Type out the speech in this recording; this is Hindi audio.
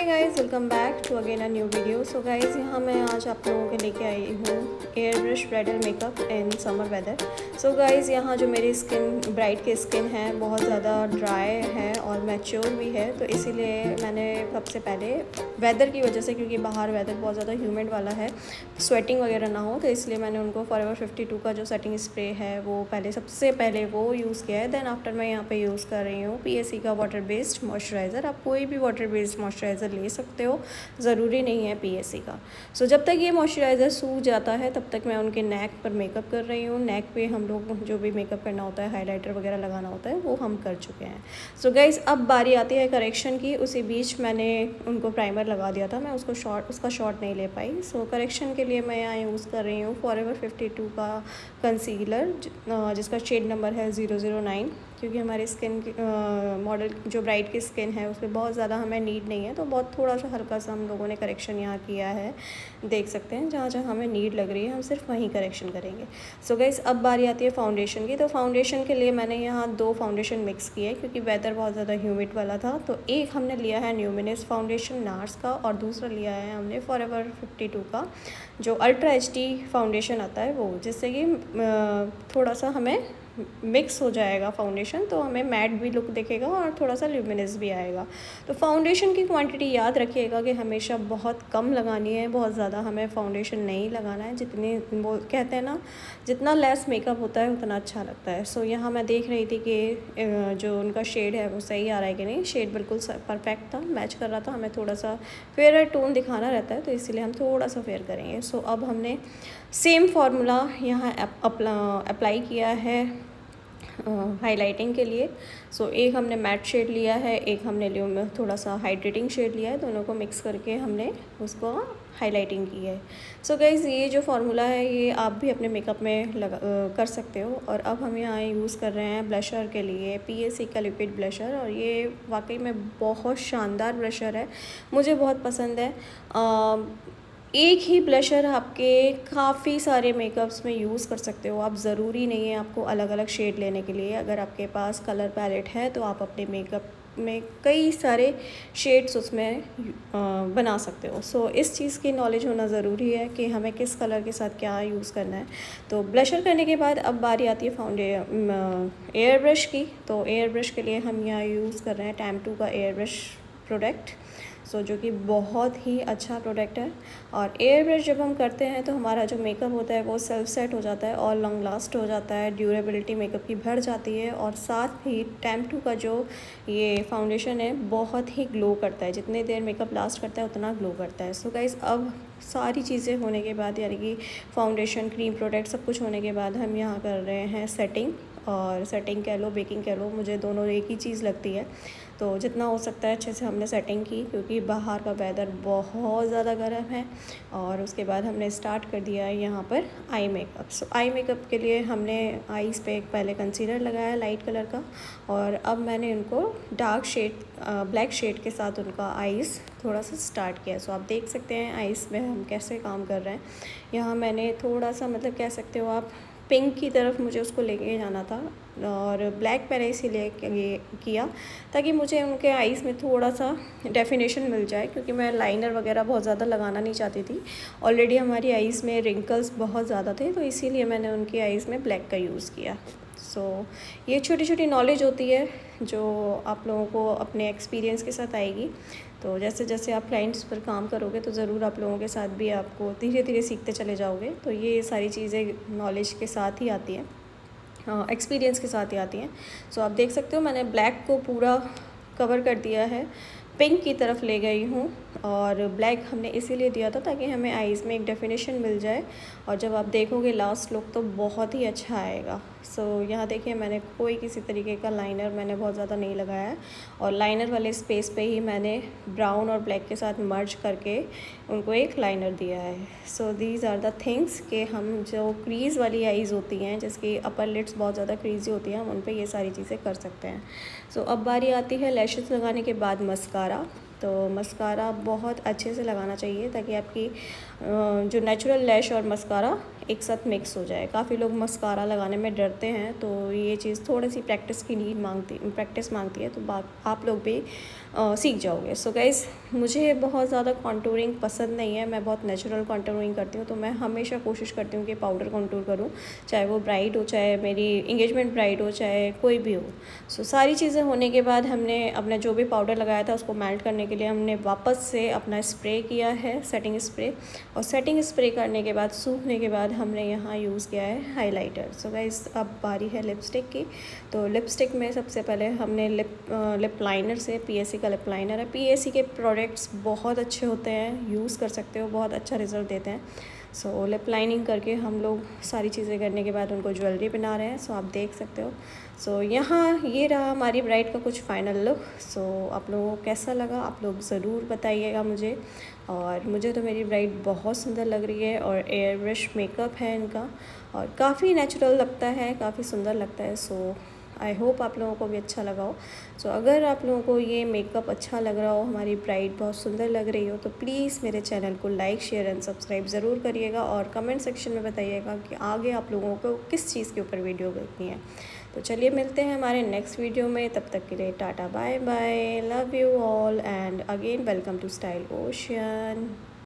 Hi guys, welcome back to again a new video. So guys, यहाँ मैं आज आप लोगों के लेके आई हूँ air brush bridal makeup in summer weather. So guys, यहाँ जो मेरी स्किन ब्राइड की स्किन है बहुत ज़्यादा ड्राई है और मैच्योर भी है, तो इसीलिए मैंने सबसे पहले वेदर की वजह से, क्योंकि बाहर वेदर बहुत ज़्यादा ह्यूमिड वाला है, स्वेटिंग वगैरह ना हो, तो इसलिए मैंने उनको फॉरएवर 52 का जो सेटिंग स्प्रे है वो सबसे पहले वो यूज़ किया है। देन आफ्टर मैं यहाँ पे यूज़ कर रही हूँ पीएससी का वाटर बेस्ड मॉइस्चराइज़र। आप कोई भी वाटर बेस्ड मॉइस्चराइज़र ले सकते हो, ज़रूरी नहीं है पीएससी का। सो जब तक ये मॉइस्चराइज़र सूख जाता है तब तक मैं उनके नेक पर मेकअप कर रही हूँ। नेक पे हम लोग जो भी मेकअप करना होता है, हाइलाइटर वगैरह लगाना होता है, वो हम कर चुके हैं। सो गाइस, अब बारी आती है करेक्शन की। उसी बीच मैंने उनको प्राइमर लगा दिया था, मैं उसका शॉट नहीं ले पाई। सो करेक्शन के लिए मैं यहाँ यूज़ कर रही हूँ फॉरएवर 52 का कंसीलर, जिसका शेड नंबर है 009। क्योंकि हमारी स्किन मॉडल जो ब्राइड की स्किन है उसमें बहुत ज़्यादा हमें नीड नहीं है, तो बहुत थोड़ा सा हल्का सा हम लोगों ने करेक्शन यहाँ किया है। देख सकते हैं जहाँ जहाँ हमें नीड लग रही है हम सिर्फ वहीं करेक्शन करेंगे। सो गाइस, अब बारी आती है फाउंडेशन की। तो फाउंडेशन के लिए मैंने यहाँ 2 फाउंडेशन मिक्स किए, क्योंकि वेदर बहुत ज़्यादा ह्यूमिड वाला था। तो एक हमने लिया है न्यूमिनस फाउंडेशन नार्स का, और दूसरा लिया है हमने फॉरएवर 52 का जो अल्ट्रा एचडी फाउंडेशन आता है वो, जिससे कि थोड़ा सा हमें मिक्स हो जाएगा फाउंडेशन, तो हमें मैट भी लुक दिखेगा और थोड़ा सा ल्यूमिनस भी आएगा। तो फाउंडेशन की क्वांटिटी याद रखिएगा कि हमेशा बहुत कम लगानी है, बहुत ज़्यादा हमें फाउंडेशन नहीं लगाना है। जितने वो कहते हैं ना, जितना लेस मेकअप होता है उतना अच्छा लगता है। सो यहाँ मैं देख रही थी कि जो उनका शेड है वो सही आ रहा है कि नहीं। शेड बिल्कुल परफेक्ट था, मैच कर रहा था। हमें थोड़ा सा फेयर टोन दिखाना रहता है, तो इसीलिए हम थोड़ा सा फेयर करेंगे। सो अब हमने सेम फार्मूला यहाँ अप्लाई किया है हाइलाइटिंग के लिए। सो एक हमने मैट शेड लिया है, एक हमने थोड़ा सा हाइड्रेटिंग शेड लिया है। दोनों को मिक्स करके हमने उसको हाइलाइटिंग की है। सो गाइज़, ये जो फार्मूला है ये आप भी अपने मेकअप में कर सकते हो। और अब हम यहाँ यूज़ कर रहे हैं ब्लशर के लिए पीएससी का लिक्विड ब्लशर, और ये वाकई में बहुत शानदार ब्लशर है, मुझे बहुत पसंद है। एक ही ब्लशर आपके काफ़ी सारे मेकअप्स में यूज़ कर सकते हो आप। ज़रूरी नहीं है आपको अलग अलग शेड लेने के लिए। अगर आपके पास कलर पैलेट है तो आप अपने मेकअप में कई सारे शेड्स उसमें बना सकते हो। सो इस चीज़ की नॉलेज होना ज़रूरी है कि हमें किस कलर के साथ क्या यूज़ करना है। तो ब्लशर करने के बाद अब बारी आती है एयर ब्रश की। तो एयर ब्रश के लिए हम यहाँ यूज़ कर रहे हैं टैम2 का एयर ब्रश प्रोडक्ट, जो कि बहुत ही अच्छा प्रोडक्ट है। और एयर ब्रश जब हम करते हैं तो हमारा जो मेकअप होता है वो सेल्फ सेट हो जाता है और लॉन्ग लास्ट हो जाता है, ड्यूरेबिलिटी मेकअप की बढ़ जाती है। और साथ ही टैम2 का जो ये फाउंडेशन है बहुत ही ग्लो करता है, जितने देर मेकअप लास्ट करता है उतना ग्लो करता है। सो गाइस, अब सारी चीज़ें होने के बाद, यानी कि फाउंडेशन, क्रीम, प्रोडक्ट सब कुछ होने के बाद हम यहाँ कर रहे हैं सेटिंग। और सेटिंग कह लो, बेकिंग कह लो, मुझे दोनों एक ही चीज़ लगती है। तो जितना हो सकता है अच्छे से हमने सेटिंग की, क्योंकि बाहर का वेदर बहुत ज़्यादा गर्म है। और उसके बाद हमने स्टार्ट कर दिया है यहाँ पर आई मेकअप। सो आई मेकअप के लिए हमने आईज़ पे एक पहले कंसीलर लगाया लाइट कलर का, और अब मैंने उनको डार्क शेड, ब्लैक शेड के साथ उनका आईज़ थोड़ा सा स्टार्ट किया। सो आप देख सकते हैं आईज़ में हम कैसे काम कर रहे हैं। यहाँ मैंने थोड़ा सा, मतलब कह सकते हो आप, पिंक की तरफ मुझे उसको लेके जाना था, और ब्लैक मैंने इसीलिए किया ताकि मुझे उनके आईज़ में थोड़ा सा डेफिनेशन मिल जाए, क्योंकि मैं लाइनर वगैरह बहुत ज़्यादा लगाना नहीं चाहती थी। ऑलरेडी हमारी आईज़ में रिंकल्स बहुत ज़्यादा थे, तो इसीलिए मैंने उनकी आईज़ में ब्लैक का यूज़ किया। सो ये छोटी छोटी नॉलेज होती है जो आप लोगों को अपने एक्सपीरियंस के साथ आएगी। तो जैसे जैसे आप क्लाइंट्स पर काम करोगे तो ज़रूर आप लोगों के साथ भी आपको धीरे धीरे सीखते चले जाओगे। तो ये सारी चीज़ें नॉलेज के साथ ही आती हैं, एक्सपीरियंस के साथ ही आती हैं। सो आप देख सकते हो मैंने ब्लैक को पूरा कवर कर दिया है, पिंक की तरफ ले गई हूँ। और ब्लैक हमने इसीलिए दिया था ताकि हमें आईज़ में एक डेफिनेशन मिल जाए, और जब आप देखोगे लास्ट लुक तो बहुत ही अच्छा आएगा। सो यहाँ देखिए, मैंने कोई किसी तरीके का लाइनर मैंने बहुत ज़्यादा नहीं लगाया है, और लाइनर वाले स्पेस पे ही मैंने ब्राउन और ब्लैक के साथ मर्ज करके उनको एक लाइनर दिया है। So these are the things कि हम जो क्रीज़ वाली आईज़ होती हैं, जिसकी अपर लिड्स बहुत ज़्यादा क्रीज़ी होती हैं, हम उन पर ये सारी चीज़ें कर सकते हैं। सो अब बारी आती है लैशेस लगाने के बाद मस्कारा। तो मस्कारा बहुत अच्छे से लगाना चाहिए ताकि आपकी जो नेचुरल लैश और मस्कारा एक साथ मिक्स हो जाए। काफ़ी लोग मस्कारा लगाने में डरते हैं, तो ये चीज़ थोड़ी सी प्रैक्टिस मांगती है। तो आप लोग भी सीख जाओगे। सो गाइज़ मुझे बहुत ज़्यादा कॉन्टूरिंग पसंद नहीं है, मैं बहुत नेचुरल कॉन्टूरिंग करती हूँ, तो मैं हमेशा कोशिश करती हूँ कि पाउडर कॉन्टूर करूँ, चाहे वो ब्राइड हो, चाहे मेरी इंगेजमेंट ब्राइड हो, चाहे कोई भी हो। सो सारी चीज़ें होने के बाद हमने अपना जो भी पाउडर लगाया था उसको मेल्ट करने के लिए हमने वापस से अपना स्प्रे किया है, सेटिंग स्प्रे। और सेटिंग स्प्रे करने के बाद, सूखने के बाद हमने यहाँ यूज़ किया है हाइलाइटर। सो गाइस अब बारी है लिपस्टिक की। तो लिपस्टिक में सबसे पहले हमने लिप लाइनर से, पीएससी का लिप लाइनर है। पीएससी के प्रोडक्ट्स बहुत अच्छे होते हैं, यूज़ कर सकते हो, बहुत अच्छा रिज़ल्ट देते हैं। सो लिप लाइनिंग करके हम लोग सारी चीज़ें करने के बाद उनको ज्वेलरी बना रहे हैं। सो आप देख सकते हो। सो यहाँ ये रहा हमारी ब्राइड का कुछ फ़ाइनल लुक। सो आप लोगों को कैसा लगा आप लोग ज़रूर बताइएगा मुझे। और मुझे तो मेरी ब्राइड बहुत सुंदर लग रही है, और एयर ब्रश मेकअप है इनका, और काफ़ी नेचुरल लगता है, काफ़ी सुंदर लगता है। सो आई होप आप लोगों को भी अच्छा लगा हो। सो अगर आप लोगों को ये मेकअप अच्छा लग रहा हो, हमारी ब्राइड बहुत सुंदर लग रही हो, तो प्लीज़ मेरे चैनल को लाइक, शेयर एंड सब्सक्राइब ज़रूर करिएगा, और कमेंट सेक्शन में बताइएगा कि आगे आप लोगों को किस चीज़ के ऊपर वीडियो देखनी है। तो चलिए मिलते हैं हमारे नेक्स्ट वीडियो में, तब तक के लिए tata bye bye, love you all and again welcome to style ocean.